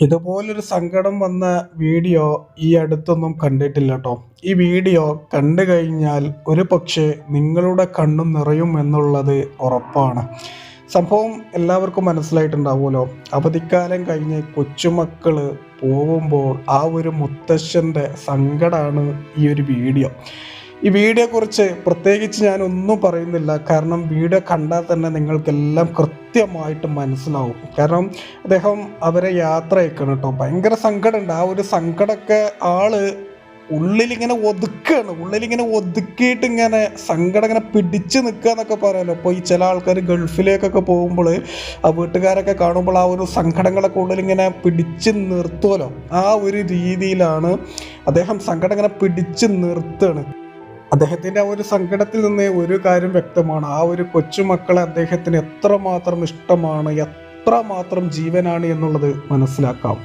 ഇതുപോലൊരു സങ്കടം വന്ന വീഡിയോ ഈ അടുത്തൊന്നും കണ്ടിട്ടില്ല കേട്ടോ. ഈ വീഡിയോ കണ്ടു കഴിഞ്ഞാൽ ഒരു പക്ഷേ നിങ്ങളുടെ കണ്ണും നിറയും എന്നുള്ളത് ഉറപ്പാണ്. സംഭവം എല്ലാവർക്കും മനസ്സിലായിട്ടുണ്ടാവുമല്ലോ. അവധിക്കാലം കഴിഞ്ഞ് കൊച്ചുമക്കള് പോകുമ്പോൾ ആ ഒരു മുത്തശ്ശൻ്റെ സങ്കടമാണ് ഈ ഒരു വീഡിയോ. ഈ വീഡിയോയെക്കുറിച്ച് പ്രത്യേകിച്ച് ഞാനൊന്നും പറയുന്നില്ല, കാരണം വീഡിയോ കണ്ടാൽ തന്നെ നിങ്ങൾക്കെല്ലാം കൃത്യമായിട്ട് മനസ്സിലാവും. കാരണം അദ്ദേഹം അവരെ യാത്ര അയക്കണം കേട്ടോ. ഭയങ്കര സങ്കടമുണ്ട്. ആ ഒരു സങ്കടമൊക്കെ ആള് ഉള്ളിലിങ്ങനെ ഒതുക്കിയിട്ട് ഇങ്ങനെ സങ്കടം ഇങ്ങനെ പിടിച്ച് നിൽക്കുക എന്നൊക്കെ പറയാമല്ലോ. അപ്പോൾ ഈ ചില ആൾക്കാർ ഗൾഫിലേക്കൊക്കെ പോകുമ്പോൾ ആ വീട്ടുകാരൊക്കെ കാണുമ്പോൾ ആ ഒരു സങ്കടങ്ങളൊക്കെ ഉള്ളിലിങ്ങനെ പിടിച്ച് നിർത്തുമല്ലോ. ആ ഒരു രീതിയിലാണ് അദ്ദേഹം സങ്കടം ഇങ്ങനെ പിടിച്ച് നിർത്തുകയാണ്. അദ്ദേഹത്തിൻ്റെ ആ ഒരു സങ്കടത്തിൽ നിന്ന് ഒരു കാര്യം വ്യക്തമാണ്. ആ ഒരു കൊച്ചുമക്കളെ അദ്ദേഹത്തിന് എത്രമാത്രം ഇഷ്ടമാണ്, എത്രമാത്രം ജീവനാണ് എന്നുള്ളത് മനസ്സിലാക്കാം.